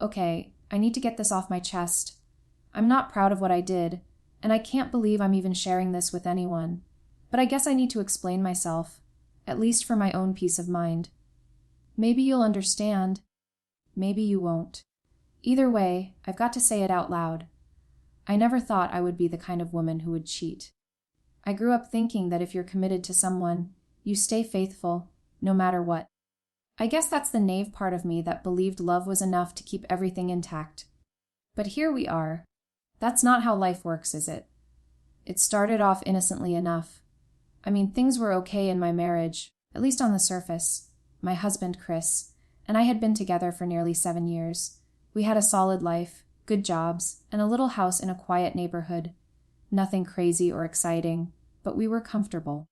Okay, I need to get this off my chest. I'm not proud of what I did, and I can't believe I'm even sharing this with anyone. But I guess I need to explain myself, at least for my own peace of mind. Maybe you'll understand. Maybe you won't. Either way, I've got to say it out loud. I never thought I would be the kind of woman who would cheat. I grew up thinking that if you're committed to someone, you stay faithful, no matter what. I guess that's the naive part of me that believed love was enough to keep everything intact. But here we are. That's not how life works, is it? It started off innocently enough. I mean, things were okay in my marriage, at least on the surface. My husband, Chris, and I had been together for nearly 7 years. We had a solid life, good jobs, and a little house in a quiet neighborhood. Nothing crazy or exciting, but we were comfortable.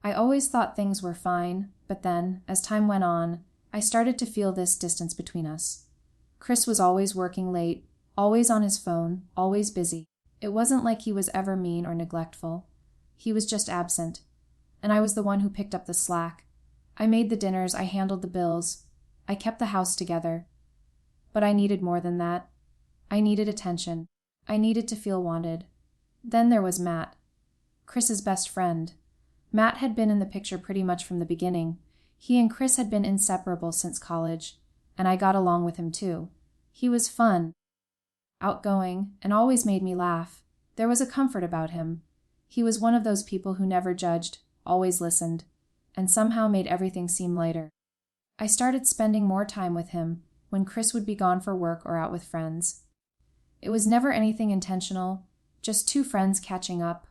I always thought things were fine, but then, as time went on, I started to feel this distance between us. Chris was always working late, always on his phone, always busy. It wasn't like he was ever mean or neglectful. He was just absent. And I was the one who picked up the slack. I made the dinners, I handled the bills. I kept the house together. But I needed more than that. I needed attention. I needed to feel wanted. Then there was Matt, Chris's best friend. Matt had been in the picture pretty much from the beginning. He and Chris had been inseparable since college, and I got along with him too. He was fun, outgoing, and always made me laugh. There was a comfort about him. He was one of those people who never judged, always listened, and somehow made everything seem lighter. I started spending more time with him when Chris would be gone for work or out with friends. It was never anything intentional, just two friends catching up.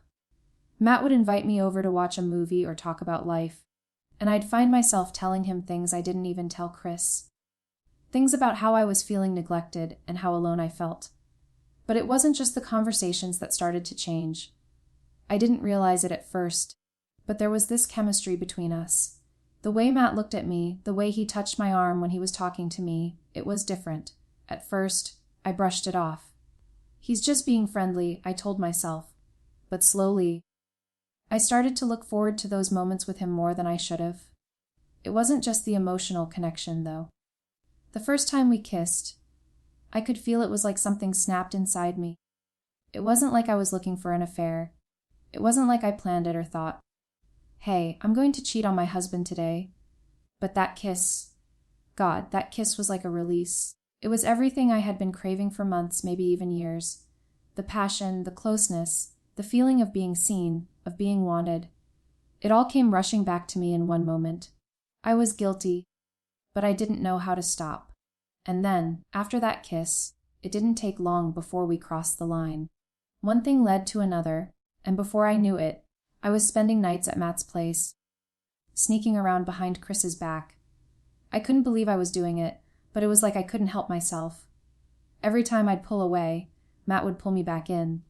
Matt would invite me over to watch a movie or talk about life, and I'd find myself telling him things I didn't even tell Chris. Things about how I was feeling neglected and how alone I felt. But it wasn't just the conversations that started to change. I didn't realize it at first, but there was this chemistry between us. The way Matt looked at me, the way he touched my arm when he was talking to me, it was different. At first, I brushed it off. He's just being friendly, I told myself. But slowly, I started to look forward to those moments with him more than I should have. It wasn't just the emotional connection, though. The first time we kissed, I could feel it was like something snapped inside me. It wasn't like I was looking for an affair. It wasn't like I planned it or thought, hey, I'm going to cheat on my husband today. But that kiss, God, that kiss was like a release. It was everything I had been craving for months, maybe even years. The passion, the closeness, the feeling of being seen, of being wanted. It all came rushing back to me in one moment. I was guilty, but I didn't know how to stop. And then, after that kiss, it didn't take long before we crossed the line. One thing led to another, and before I knew it, I was spending nights at Matt's place, sneaking around behind Chris's back. I couldn't believe I was doing it, but it was like I couldn't help myself. Every time I'd pull away, Matt would pull me back in.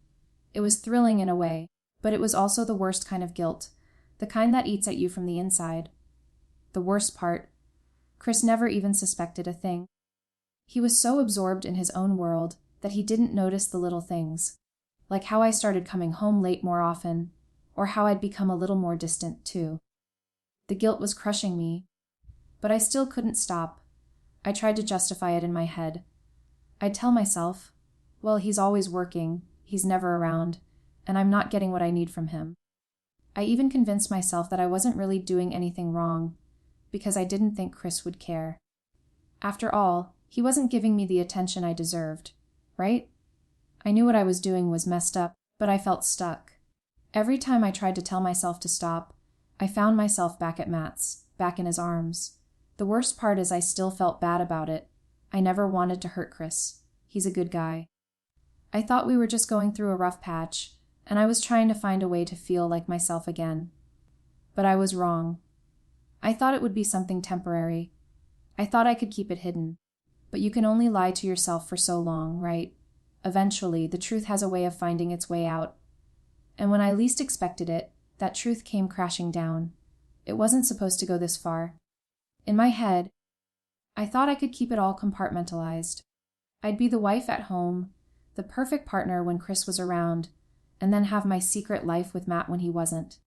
It was thrilling in a way, but it was also the worst kind of guilt, the kind that eats at you from the inside. The worst part, Chris never even suspected a thing. He was so absorbed in his own world that he didn't notice the little things, like how I started coming home late more often, or how I'd become a little more distant too. The guilt was crushing me, but I still couldn't stop. I tried to justify it in my head. I'd tell myself, well, he's always working, he's never around, and I'm not getting what I need from him. I even convinced myself that I wasn't really doing anything wrong, because I didn't think Chris would care. After all, he wasn't giving me the attention I deserved, right? I knew what I was doing was messed up, but I felt stuck. Every time I tried to tell myself to stop, I found myself back at Matt's, back in his arms. The worst part is I still felt bad about it. I never wanted to hurt Chris. He's a good guy. I thought we were just going through a rough patch, and I was trying to find a way to feel like myself again. But I was wrong. I thought it would be something temporary. I thought I could keep it hidden. But you can only lie to yourself for so long, right? Eventually, the truth has a way of finding its way out. And when I least expected it, that truth came crashing down. It wasn't supposed to go this far. In my head, I thought I could keep it all compartmentalized. I'd be the wife at home, the perfect partner when Chris was around, and then have my secret life with Matt when he wasn't.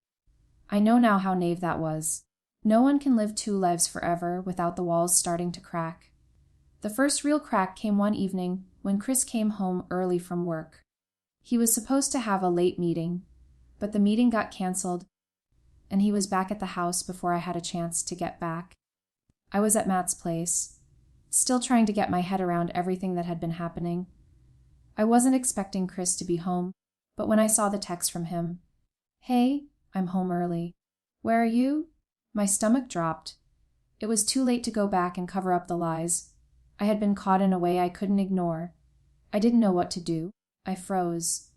I know now how naive that was. No one can live two lives forever without the walls starting to crack. The first real crack came one evening when Chris came home early from work. He was supposed to have a late meeting, but the meeting got canceled, and he was back at the house before I had a chance to get back. I was at Matt's place, still trying to get my head around everything that had been happening. I wasn't expecting Chris to be home, but when I saw the text from him, "Hey, I'm home early. Where are you?" my stomach dropped. It was too late to go back and cover up the lies. I had been caught in a way I couldn't ignore. I didn't know what to do. I froze.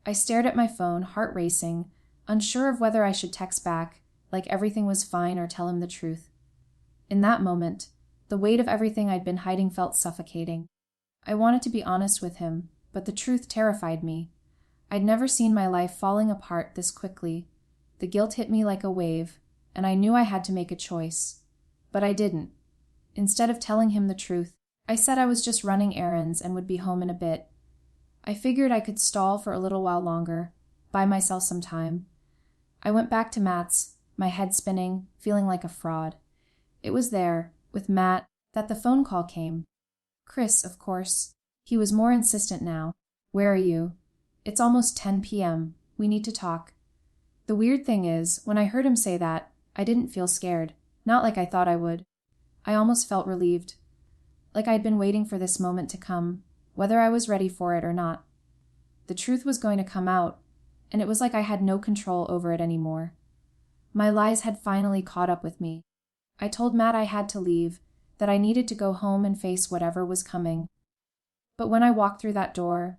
I stared at my phone, heart racing, unsure of whether I should text back, like everything was fine, or tell him the truth. In that moment, the weight of everything I'd been hiding felt suffocating. I wanted to be honest with him, but the truth terrified me. I'd never seen my life falling apart this quickly. The guilt hit me like a wave, and I knew I had to make a choice. But I didn't. Instead of telling him the truth, I said I was just running errands and would be home in a bit. I figured I could stall for a little while longer, buy myself some time. I went back to Matt's, my head spinning, feeling like a fraud. It was there, with Matt, that the phone call came. Chris, of course. He was more insistent now. "Where are you?" "It's almost 10 p.m. We need to talk." The weird thing is, when I heard him say that, I didn't feel scared. Not like I thought I would. I almost felt relieved. Like I'd been waiting for this moment to come, whether I was ready for it or not. The truth was going to come out, and it was like I had no control over it anymore. My lies had finally caught up with me. I told Matt I had to leave, that I needed to go home and face whatever was coming. But when I walked through that door,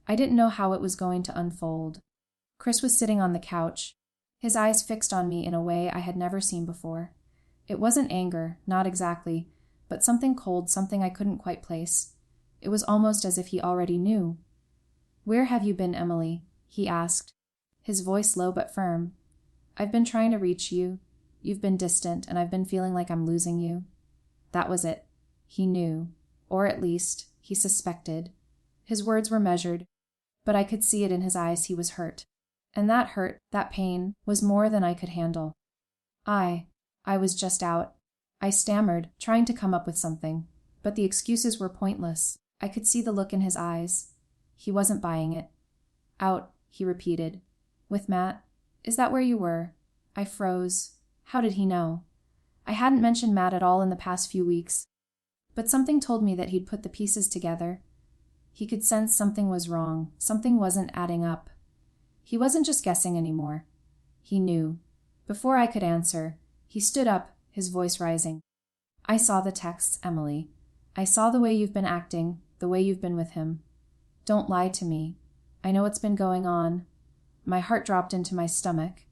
I didn't know how it was going to unfold. Chris was sitting on the couch, his eyes fixed on me in a way I had never seen before. It wasn't anger, not exactly, but something cold, something I couldn't quite place. It was almost as if he already knew. "Where have you been, Emily?" he asked, his voice low but firm. "I've been trying to reach you. You've been distant, and I've been feeling like I'm losing you." That was it. He knew, or at least, he suspected. His words were measured, but I could see it in his eyes. He was hurt. And that hurt, that pain, was more than I could handle. I was just out. I stammered, trying to come up with something, but the excuses were pointless. I could see the look in his eyes. He wasn't buying it. "Out," he repeated. "With Matt? Is that where you were?" I froze. How did he know? I hadn't mentioned Matt at all in the past few weeks, but something told me that he'd put the pieces together. He could sense something was wrong, something wasn't adding up. He wasn't just guessing anymore. He knew. Before I could answer, he stood up, his voice rising. "I saw the texts, Emily. I saw the way you've been acting, the way you've been with him. Don't lie to me. I know what's been going on." My heart dropped into my stomach.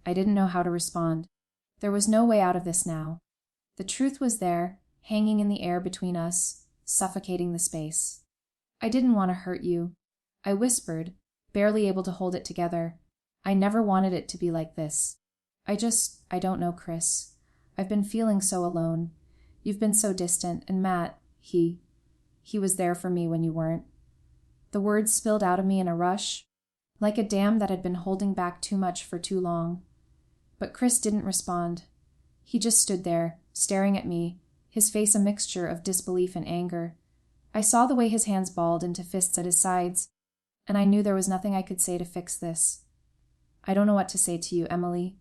I didn't know how to respond. There was no way out of this now. The truth was there, hanging in the air between us, suffocating the space. "I didn't want to hurt you," I whispered, barely able to hold it together. "I never wanted it to be like this. I don't know, Chris. I've been feeling so alone. You've been so distant, and Matt, he was there for me when you weren't." The words spilled out of me in a rush, like a dam that had been holding back too much for too long. But Chris didn't respond. He just stood there, staring at me, his face a mixture of disbelief and anger. I saw the way his hands balled into fists at his sides, and I knew there was nothing I could say to fix this. "I don't know what to say to you, Emily,"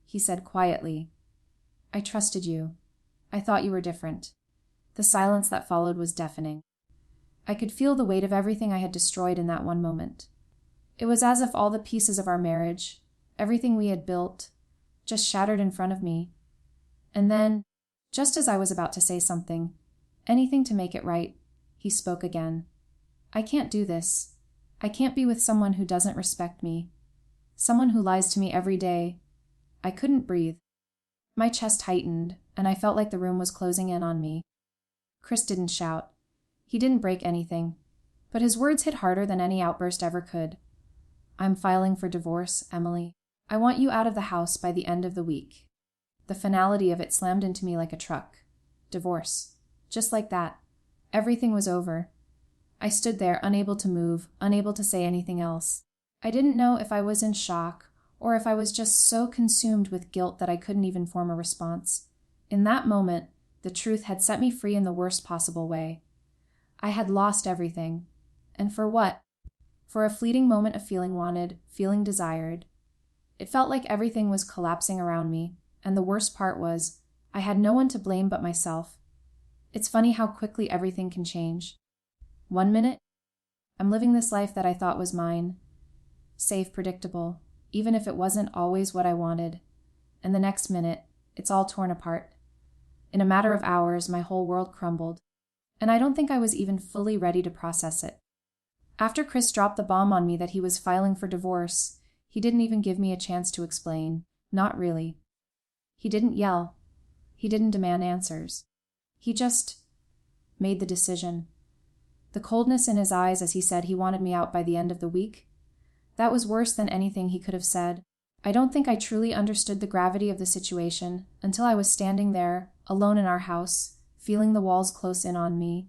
he said quietly. "I trusted you. I thought you were different." The silence that followed was deafening. I could feel the weight of everything I had destroyed in that one moment. It was as if all the pieces of our marriage, everything we had built, just shattered in front of me. And then, just as I was about to say something, anything to make it right, he spoke again. "I can't do this. I can't be with someone who doesn't respect me. Someone who lies to me every day." I couldn't breathe. My chest tightened, and I felt like the room was closing in on me. Chris didn't shout. He didn't break anything, but his words hit harder than any outburst ever could. "I'm filing for divorce, Emily. I want you out of the house by the end of the week." The finality of it slammed into me like a truck. Divorce. Just like that. Everything was over. I stood there, unable to move, unable to say anything else. I didn't know if I was in shock, or if I was just so consumed with guilt that I couldn't even form a response. In that moment, The truth had set me free in the worst possible way. I had lost everything. And for what? For a fleeting moment of feeling wanted, feeling desired. It felt like everything was collapsing around me, and the worst part was, I had no one to blame but myself. It's funny how quickly everything can change. One minute, I'm living this life that I thought was mine, safe, predictable, even if it wasn't always what I wanted. And the next minute, it's all torn apart. In a matter of hours, my whole world crumbled, and I don't think I was even fully ready to process it. After Chris dropped the bomb on me that he was filing for divorce, he didn't even give me a chance to explain. Not really. He didn't yell. He didn't demand answers. He just made the decision. The coldness in his eyes as he said he wanted me out by the end of the week, that was worse than anything he could have said. I don't think I truly understood the gravity of the situation until I was standing there, alone in our house, feeling the walls close in on me.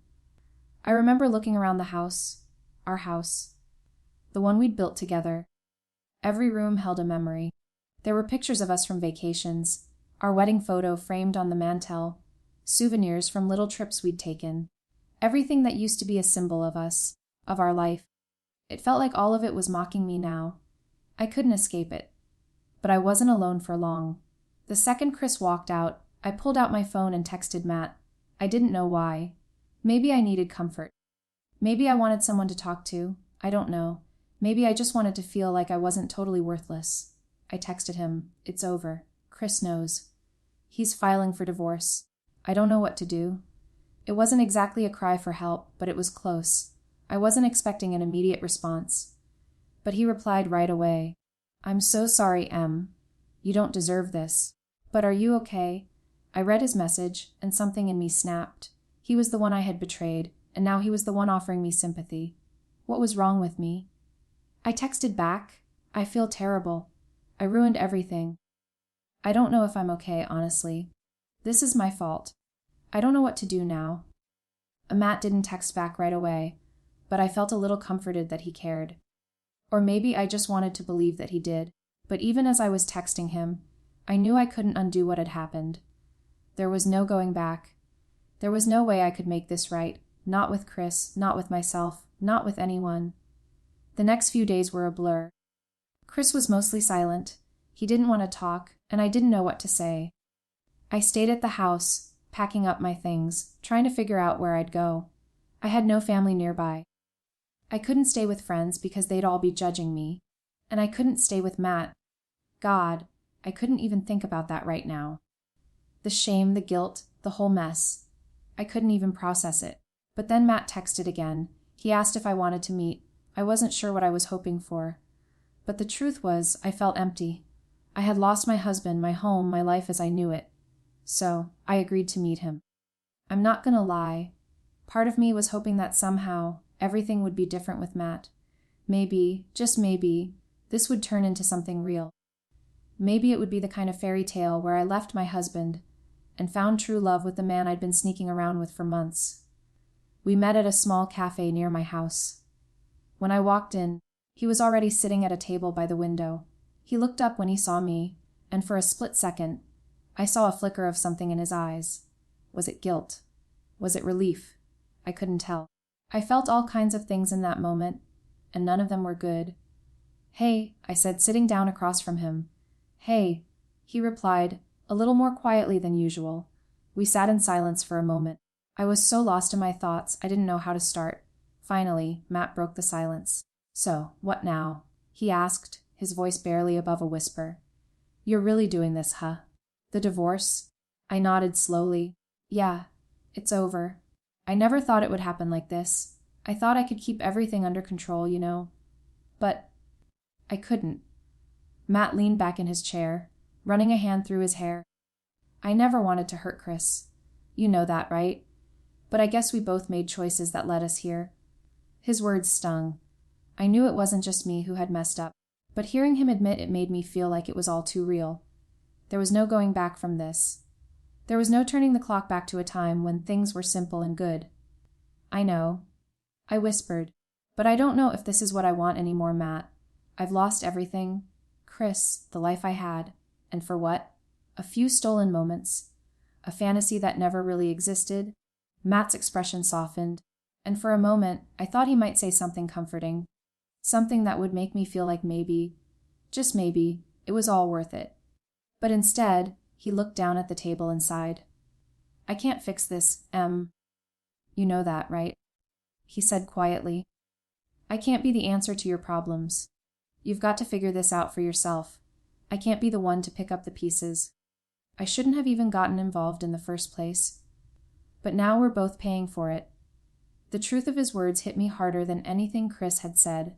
I remember looking around the house, our house, the one we'd built together. Every room held a memory. There were pictures of us from vacations, our wedding photo framed on the mantel, souvenirs from little trips we'd taken. Everything that used to be a symbol of us, of our life. It felt like all of it was mocking me now. I couldn't escape it. But I wasn't alone for long. The second Chris walked out, I pulled out my phone and texted Matt. I didn't know why. Maybe I needed comfort. Maybe I wanted someone to talk to. I don't know. Maybe I just wanted to feel like I wasn't totally worthless. I texted him. It's over. Chris knows. He's filing for divorce. I don't know what to do. It wasn't exactly a cry for help, but it was close. I wasn't expecting an immediate response. But he replied right away. I'm so sorry, Em. You don't deserve this. But are you okay? I read his message, and something in me snapped. He was the one I had betrayed, and now he was the one offering me sympathy. What was wrong with me? I texted back. I feel terrible. I ruined everything. I don't know if I'm okay, honestly. This is my fault. I don't know what to do now. Matt didn't text back right away, but I felt a little comforted that he cared. Or maybe I just wanted to believe that he did. But even as I was texting him, I knew I couldn't undo what had happened. There was no going back. There was no way I could make this right. Not with Chris, not with myself, not with anyone. The next few days were a blur. Chris was mostly silent. He didn't want to talk, and I didn't know what to say. I stayed at the house, packing up my things, trying to figure out where I'd go. I had no family nearby. I couldn't stay with friends because they'd all be judging me. And I couldn't stay with Matt. God, I couldn't even think about that right now. The shame, the guilt, the whole mess. I couldn't even process it. But then Matt texted again. He asked if I wanted to meet. I wasn't sure what I was hoping for. But the truth was, I felt empty. I had lost my husband, my home, my life as I knew it. So, I agreed to meet him. I'm not gonna lie. Part of me was hoping that somehow, everything would be different with Matt. Maybe, just maybe, this would turn into something real. Maybe it would be the kind of fairy tale where I left my husband and found true love with the man I'd been sneaking around with for months. We met at a small cafe near my house. When I walked in, he was already sitting at a table by the window. He looked up when he saw me, and for a split second, I saw a flicker of something in his eyes. Was it guilt? Was it relief? I couldn't tell. I felt all kinds of things in that moment, and none of them were good. Hey, I said, sitting down across from him. Hey, he replied, a little more quietly than usual. We sat in silence for a moment. I was so lost in my thoughts, I didn't know how to start. Finally, Matt broke the silence. So, what now? He asked, his voice barely above a whisper. You're really doing this, huh? The divorce? I nodded slowly. Yeah, it's over. I never thought it would happen like this. I thought I could keep everything under control, you know. But I couldn't. Matt leaned back in his chair, running a hand through his hair. I never wanted to hurt Chris. You know that, right? But I guess we both made choices that led us here. His words stung. I knew it wasn't just me who had messed up, but hearing him admit it made me feel like it was all too real. There was no going back from this. There was no turning the clock back to a time when things were simple and good. I know. I whispered, but I don't know if this is what I want anymore, Matt. I've lost everything. Chris, the life I had. And for what? A few stolen moments. a fantasy that never really existed. Matt's expression softened, and for a moment I thought he might say something comforting, something that would make me feel like maybe, just maybe, it was all worth it. But instead, he looked down at the table and sighed. "I can't fix this, Em. You know that, right?" He said quietly. "I can't be the answer to your problems. You've got to figure this out for yourself. I can't be the one to pick up the pieces. I shouldn't have even gotten involved in the first place. But now we're both paying for it." The truth of his words hit me harder than anything Chris had said.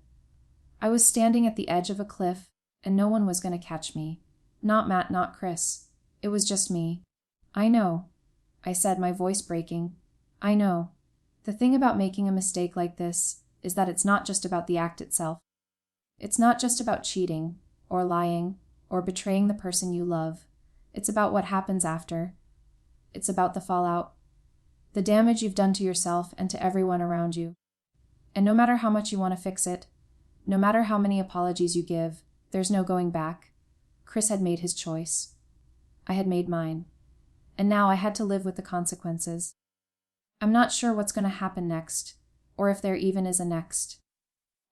I was standing at the edge of a cliff, and no one was going to catch me. Not Matt, not Chris. It was just me. "I know," I said, my voice breaking. "I know. The thing about making a mistake like this is that it's not just about the act itself. It's not just about cheating, or lying, or betraying the person you love. It's about what happens after. It's about the fallout. The damage you've done to yourself and to everyone around you. And no matter how much you want to fix it, no matter how many apologies you give, there's no going back. Chris had made his choice. I had made mine. And now I had to live with the consequences. I'm not sure what's going to happen next, or if there even is a next.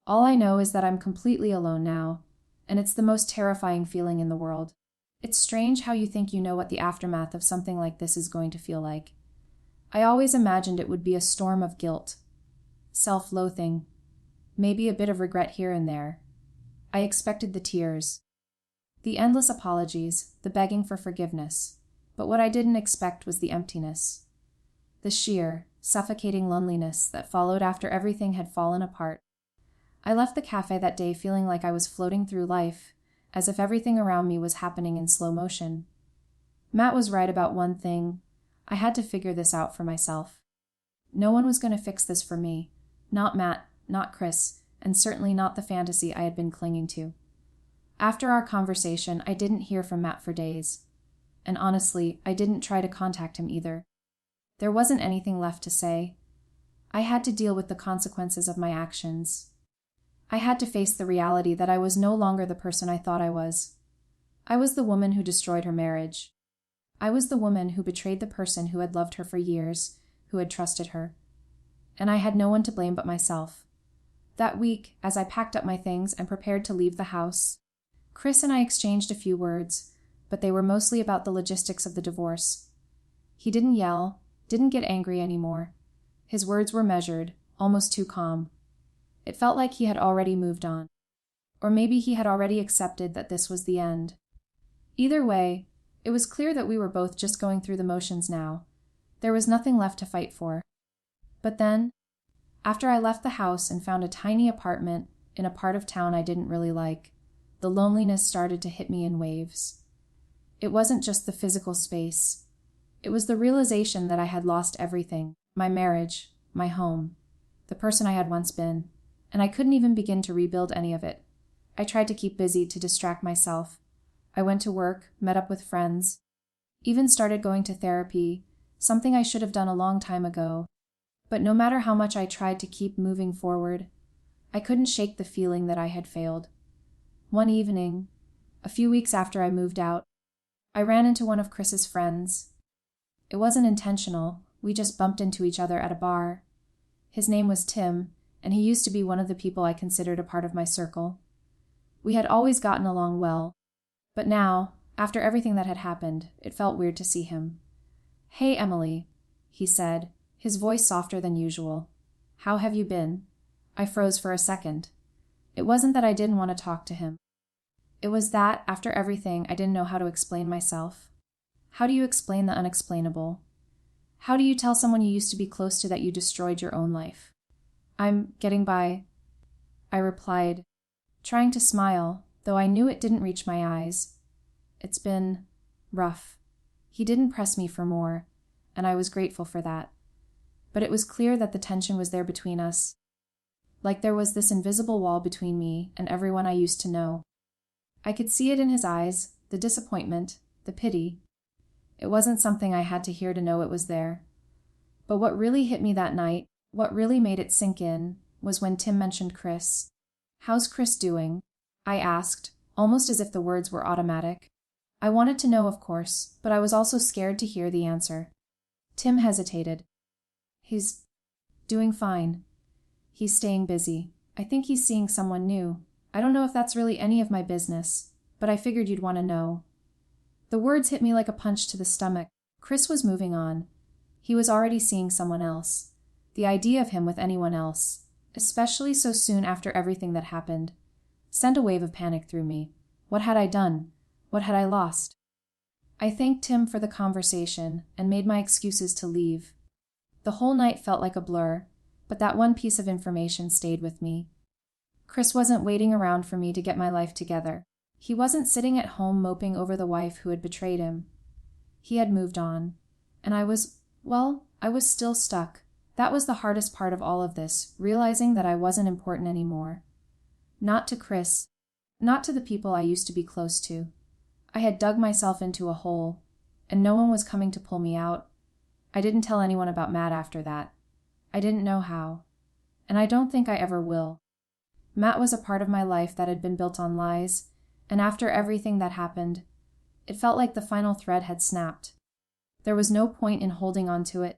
All I know is that I'm completely alone now, and it's the most terrifying feeling in the world. It's strange how you think you know what the aftermath of something like this is going to feel like. I always imagined it would be a storm of guilt, self-loathing, maybe a bit of regret here and there. I expected the tears, the endless apologies, the begging for forgiveness, but what I didn't expect was the emptiness, the sheer, suffocating loneliness that followed after everything had fallen apart. I left the cafe that day feeling like I was floating through life, as if everything around me was happening in slow motion. Matt was right about one thing. I had to figure this out for myself. No one was going to fix this for me. Not Matt, not Chris, and certainly not the fantasy I had been clinging to. After our conversation, I didn't hear from Matt for days. And honestly, I didn't try to contact him either. There wasn't anything left to say. I had to deal with the consequences of my actions. I had to face the reality that I was no longer the person I thought I was. I was the woman who destroyed her marriage. I was the woman who betrayed the person who had loved her for years, who had trusted her. And I had no one to blame but myself. That week, as I packed up my things and prepared to leave the house, Chris and I exchanged a few words, but they were mostly about the logistics of the divorce. He didn't yell, didn't get angry anymore. His words were measured, almost too calm. It felt like he had already moved on. Or maybe he had already accepted that this was the end. Either way, it was clear that we were both just going through the motions now. There was nothing left to fight for. But then, after I left the house and found a tiny apartment in a part of town I didn't really like, the loneliness started to hit me in waves. It wasn't just the physical space. It was the realization that I had lost everything, my marriage, my home, the person I had once been, and I couldn't even begin to rebuild any of it. I tried to keep busy to distract myself. I went to work, met up with friends, even started going to therapy, something I should have done a long time ago. But no matter how much I tried to keep moving forward, I couldn't shake the feeling that I had failed. One evening, a few weeks after I moved out, I ran into one of Chris's friends. It wasn't intentional, we just bumped into each other at a bar. His name was Tim, and he used to be one of the people I considered a part of my circle. We had always gotten along well, but now, after everything that had happened, it felt weird to see him. "Hey, Emily," he said, his voice softer than usual. "How have you been?" I froze for a second. It wasn't that I didn't want to talk to him. It was that, after everything, I didn't know how to explain myself. How do you explain the unexplainable? How do you tell someone you used to be close to that you destroyed your own life? "I'm getting by," I replied, trying to smile, though I knew it didn't reach my eyes. "It's been rough." He didn't press me for more, and I was grateful for that. But it was clear that the tension was there between us, like there was this invisible wall between me and everyone I used to know. I could see it in his eyes, the disappointment, the pity. It wasn't something I had to hear to know it was there. But what really hit me that night, what really made it sink in, was when Tim mentioned Chris. "How's Chris doing?" I asked, almost as if the words were automatic. I wanted to know, of course, but I was also scared to hear the answer. Tim hesitated. He's doing fine. He's staying busy. I think he's seeing someone new. I don't know if that's really any of my business, but I figured you'd want to know. The words hit me like a punch to the stomach. Chris was moving on. He was already seeing someone else. The idea of him with anyone else, especially so soon after everything that happened, sent a wave of panic through me. What had I done? What had I lost? I thanked Tim for the conversation and made my excuses to leave. The whole night felt like a blur, but that one piece of information stayed with me. Chris wasn't waiting around for me to get my life together. He wasn't sitting at home moping over the wife who had betrayed him. He had moved on, and I was still stuck. That was the hardest part of all of this, realizing that I wasn't important anymore. Not to Chris, not to the people I used to be close to. I had dug myself into a hole, and no one was coming to pull me out. I didn't tell anyone about Matt after that. I didn't know how, and I don't think I ever will. Matt was a part of my life that had been built on lies, and after everything that happened, it felt like the final thread had snapped. There was no point in holding on to it.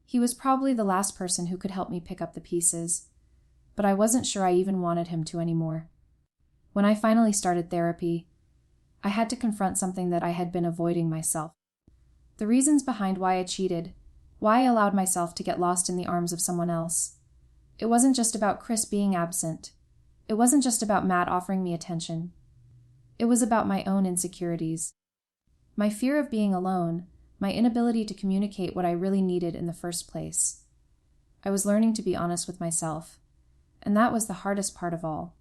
He was probably the last person who could help me pick up the pieces, but I wasn't sure I even wanted him to anymore. When I finally started therapy, I had to confront something that I had been avoiding myself. The reasons behind why I cheated, why I allowed myself to get lost in the arms of someone else. It wasn't just about Chris being absent. It wasn't just about Matt offering me attention. It was about my own insecurities. My fear of being alone, my inability to communicate what I really needed in the first place. I was learning to be honest with myself, and that was the hardest part of all.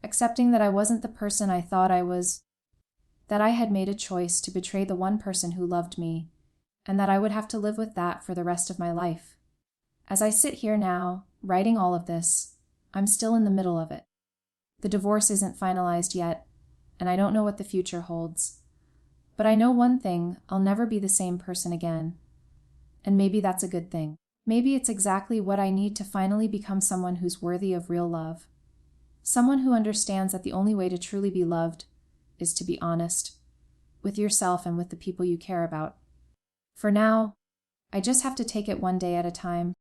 Accepting that I wasn't the person I thought I was, that I had made a choice to betray the one person who loved me, and that I would have to live with that for the rest of my life. As I sit here now, writing all of this, I'm still in the middle of it. The divorce isn't finalized yet, and I don't know what the future holds. But I know one thing, I'll never be the same person again. And maybe that's a good thing. Maybe it's exactly what I need to finally become someone who's worthy of real love. Someone who understands that the only way to truly be loved is to be honest, with yourself and with the people you care about. For now, I just have to take it one day at a time.